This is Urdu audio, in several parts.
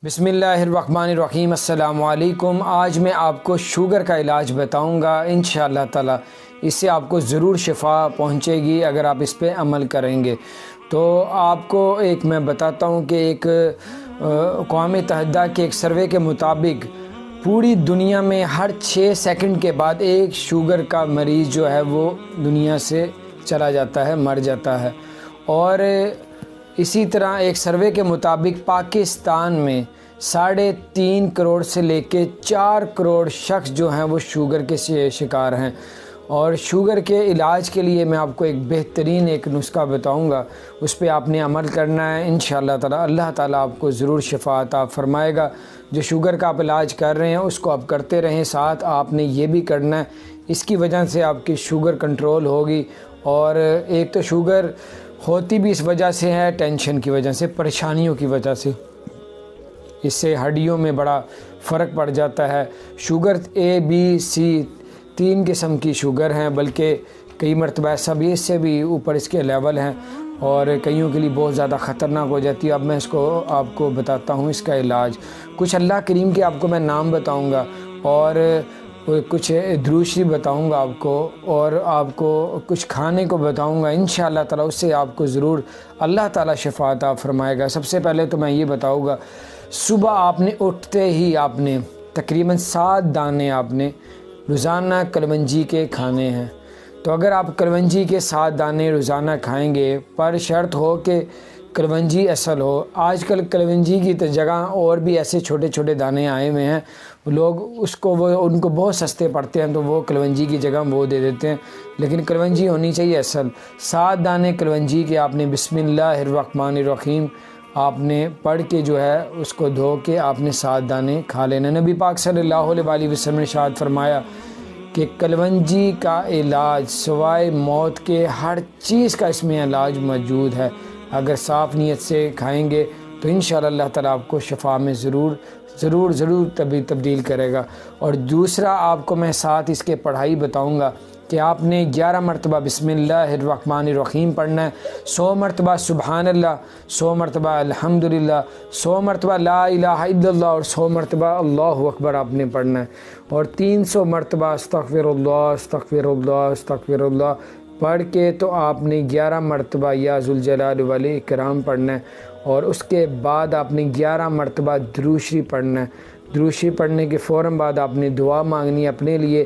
بسم اللہ الرحمن الرحیم۔ السلام علیکم۔ آج میں آپ کو شوگر کا علاج بتاؤں گا، انشاءاللہ تعالی اس سے آپ کو ضرور شفا پہنچے گی اگر آپ اس پہ عمل کریں گے۔ تو آپ کو میں بتاتا ہوں کہ ایک اقوام متحدہ کے ایک سروے کے مطابق پوری دنیا میں ہر 6 سیکنڈ کے بعد ایک شوگر کا مریض جو ہے وہ دنیا سے چلا جاتا ہے، مر جاتا ہے۔ اور اسی طرح ایک سروے کے مطابق پاکستان میں 3.5 کروڑ سے لے کے 4 کروڑ شخص جو ہیں وہ شوگر کے شکار ہیں۔ اور شوگر کے علاج کے لیے میں آپ کو ایک بہترین نسخہ بتاؤں گا، اس پہ آپ نے عمل کرنا ہے۔ انشاءاللہ تعالی اللہ تعالیٰ آپ کو ضرور شفا عطا فرمائے گا۔ جو شوگر کا آپ علاج کر رہے ہیں اس کو آپ کرتے رہیں، ساتھ آپ نے یہ بھی کرنا ہے، اس کی وجہ سے آپ کی شوگر کنٹرول ہوگی۔ اور ایک تو شوگر ہوتی بھی اس وجہ سے ہے، ٹینشن کی وجہ سے، پریشانیوں کی وجہ سے، اس سے ہڈیوں میں بڑا فرق پڑ جاتا ہے۔ شوگر اے بی سی 3 قسم کی شوگر ہیں، بلکہ کئی مرتبہ ایسا بھی اس سے بھی اوپر اس کے لیول ہیں اور کئیوں کے لیے بہت زیادہ خطرناک ہو جاتی ہے۔ اب میں اس کو آپ کو بتاتا ہوں اس کا علاج۔ کچھ اللہ کریم کے آپ کو میں نام بتاؤں گا اور کچھ دروشی بتاؤں گا آپ کو، اور آپ کو کچھ کھانے کو بتاؤں گا، انشاءاللہ تعالی اس سے آپ کو ضرور اللہ تعالی شفا عطا فرمائے گا۔ سب سے پہلے تو میں یہ بتاؤں گا، صبح آپ نے اٹھتے ہی آپ نے تقریباً 7 دانے آپ نے روزانہ کلونجی کے کھانے ہیں۔ تو اگر آپ کلونجی کے 7 دانے روزانہ کھائیں گے، پر شرط ہو کہ کلونجی اصل ہو۔ آج کل کلونجی کی جگہ اور بھی ایسے چھوٹے چھوٹے دانے آئے ہوئے ہیں، لوگ ان کو بہت سستے پڑتے ہیں تو وہ کلونجی کی جگہ وہ دے دیتے ہیں، لیکن کلونجی ہونی چاہیے اصل۔ 7 دانے کلونجی کے آپ نے بسم اللہ الرحمن الرحیم آپ نے پڑھ کے جو ہے اس کو دھو کے آپ نے 7 دانے کھا لینا۔ نبی پاک صلی اللہ علیہ وسلم نے ارشاد فرمایا کہ کلونجی کا علاج سوائے موت کے ہر چیز کا اس میں علاج موجود ہے۔ اگر صاف نیت سے کھائیں گے تو انشاءاللہ اللہ تعالیٰ آپ کو شفا میں ضرور تبدیل کرے گا۔ اور دوسرا آپ کو میں ساتھ اس کے پڑھائی بتاؤں گا کہ آپ نے 11 مرتبہ بسم اللہ الرحمن الرحیم پڑھنا ہے، 100 مرتبہ سبحان اللہ، 100 مرتبہ الحمدللہ، 100 مرتبہ لا الہ الا اللہ اور 100 مرتبہ اللہ اکبر آپ نے پڑھنا ہے، اور 300 مرتبہ استغفر اللہ استغفر اللہ استغفر اللہ پڑھ کے تو آپ نے 11 مرتبہ یا ذوالجلال والاکرام پڑھنا ہے۔ اور اس کے بعد آپ نے 11 مرتبہ دروشی پڑھنا ہے۔ دروشی پڑھنے کے فوراً بعد آپ نے دعا مانگنی ہے اپنے لیے۔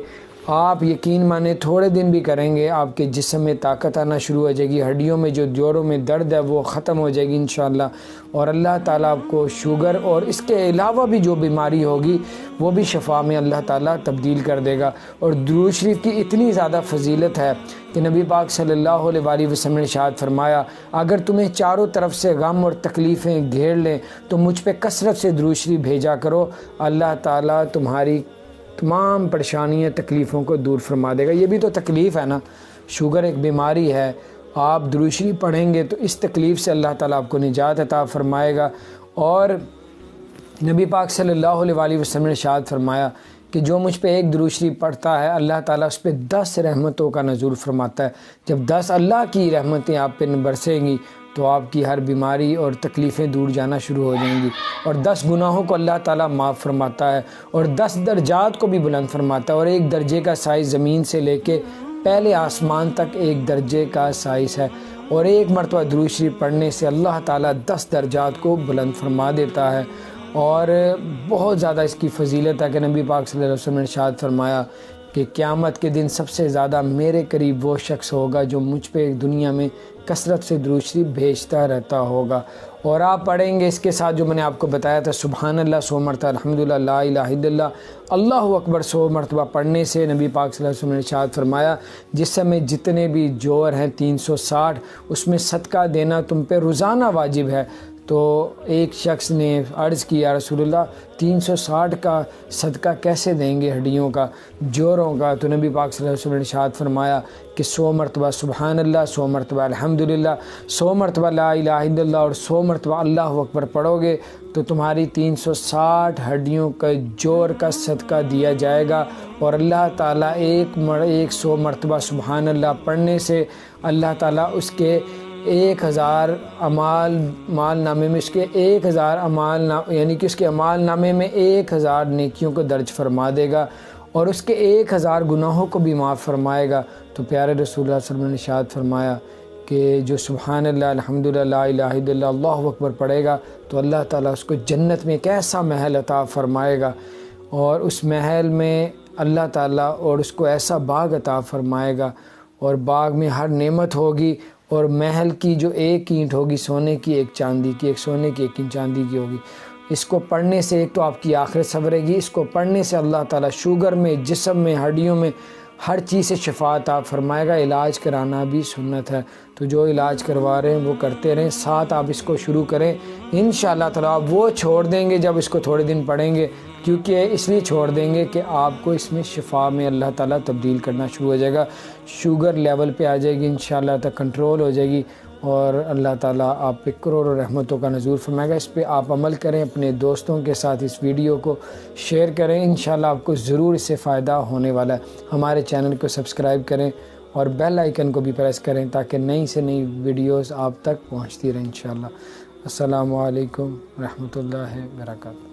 آپ یقین مانیں تھوڑے دن بھی کریں گے، آپ کے جسم میں طاقت آنا شروع ہو جائے گی، ہڈیوں میں جو جوڑوں میں درد ہے وہ ختم ہو جائے گی انشاءاللہ، اور اللہ تعالیٰ آپ کو شوگر اور اس کے علاوہ بھی جو بیماری ہوگی وہ بھی شفا میں اللہ تعالیٰ تبدیل کر دے گا۔ اور درود شریف کی اتنی زیادہ فضیلت ہے کہ نبی پاک صلی اللہ علیہ وسلم نے ارشاد فرمایا، اگر تمہیں چاروں طرف سے غم اور تکلیفیں گھیر لیں تو مجھ پہ کثرت سے درود شریف بھیجا کرو، اللہ تعالیٰ تمہاری تمام پریشانیاں تکلیفوں کو دور فرما دے گا۔ یہ بھی تو تکلیف ہے نا، شوگر ایک بیماری ہے، آپ درود شریف پڑھیں گے تو اس تکلیف سے اللہ تعالیٰ آپ کو نجات عطا فرمائے گا۔ اور نبی پاک صلی اللہ علیہ وسلم نے ارشاد فرمایا کہ جو مجھ پہ ایک درود شریف پڑھتا ہے اللہ تعالیٰ اس پہ 10 رحمتوں کا نزول فرماتا ہے۔ جب 10 اللہ کی رحمتیں آپ پہ برسیں گی تو آپ کی ہر بیماری اور تکلیفیں دور جانا شروع ہو جائیں گی، اور 10 گناہوں کو اللہ تعالیٰ معاف فرماتا ہے، اور 10 درجات کو بھی بلند فرماتا ہے، اور 1 درجے کا سائز زمین سے لے کے پہلے آسمان تک 1 درجے کا سائز ہے، اور 1 مرتبہ درود شریف پڑھنے سے اللہ تعالیٰ 10 درجات کو بلند فرما دیتا ہے۔ اور بہت زیادہ اس کی فضیلت ہے کہ نبی پاک صلی اللہ علیہ وسلم نے ارشاد فرمایا کہ قیامت کے دن سب سے زیادہ میرے قریب وہ شخص ہوگا جو مجھ پہ دنیا میں کثرت سے درود شریف بھیجتا رہتا ہوگا۔ اور آپ پڑھیں گے اس کے ساتھ جو میں نے آپ کو بتایا تھا، سبحان اللہ 100 مرتبہ، الحمدللہ، لا الہ الا اللہ، اللہ اکبر 100 مرتبہ پڑھنے سے نبی پاک صلی اللہ علیہ وسلم نے ارشاد فرمایا جسم میں جتنے بھی جوڑ ہیں 360، اس میں صدقہ دینا تم پہ روزانہ واجب ہے۔ تو ایک شخص نے عرض کیا، رسول اللہ 360 کا صدقہ کیسے دیں گے ہڈیوں کا، جوڑوں کا؟ تو نبی پاک صلی اللہ علیہ وسلم نے ارشاد فرمایا کہ 100 مرتبہ سبحان اللہ، 100 مرتبہ الحمدللہ، 100 مرتبہ لا الہ الا اللہ اور 100 مرتبہ اللہ اکبر پڑھو گے تو تمہاری 360 ہڈیوں کا جوڑ کا صدقہ دیا جائے گا، اور اللہ تعالیٰ 100 مرتبہ سبحان اللہ پڑھنے سے اللہ تعالیٰ اس کے 1000 مال نامے میں اس کے 1000 یعنی کہ اس کے اعمال نامے میں 1000 نیکیوں کو درج فرما دے گا اور اس کے 1000 گناہوں کو بھی معاف فرمائے گا۔ تو پیارے رسول اللہ صلی اللہ علیہ وسلم نے ارشاد فرمایا کہ جو سبحان اللہ الحمدللہ لا الہ الا اللہ اللہ اکبر پڑھے گا تو اللہ تعالیٰ اس کو جنت میں ایک ایسا محل عطا فرمائے گا، اور اس محل میں اللہ تعالیٰ اور اس کو ایسا باغ عطا فرمائے گا، اور باغ میں ہر نعمت ہوگی، اور محل کی جو ایک اینٹ ہوگی سونے کی، ایک چاندی کی، ایک سونے کی ایک اینٹ چاندی کی ہوگی۔ اس کو پڑھنے سے ایک تو آپ کی آخرت سنورے گی، اس کو پڑھنے سے اللہ تعالیٰ شوگر میں، جسم میں، ہڈیوں میں ہر چیز سے شفا عطا فرمائے گا۔ علاج کرانا بھی سنت ہے، تو جو علاج کروا رہے ہیں وہ کرتے رہیں، ساتھ آپ اس کو شروع کریں، انشاءاللہ تعالیٰ آپ وہ چھوڑ دیں گے جب اس کو تھوڑے دن پڑھیں گے، کیونکہ اس لیے چھوڑ دیں گے کہ آپ کو اس میں شفا میں اللہ تعالیٰ تبدیل کرنا شروع ہو جائے گا، شوگر لیول پہ آ جائے گی، انشاءاللہ تعالیٰ کنٹرول ہو جائے گی، اور اللہ تعالیٰ آپ پہ کروڑوں رحمتوں کا نزول فرمائے گا۔ اس پہ آپ عمل کریں، اپنے دوستوں کے ساتھ اس ویڈیو کو شیئر کریں، انشاءاللہ آپ کو ضرور اس سے فائدہ ہونے والا ہے۔ ہمارے چینل کو سبسکرائب کریں اور بیل آئیکن کو بھی پریس کریں تاکہ نئی سے نئی ویڈیوز آپ تک پہنچتی رہیں انشاءاللہ۔ السلام علیکم ورحمۃ اللہ وبرکاتہ۔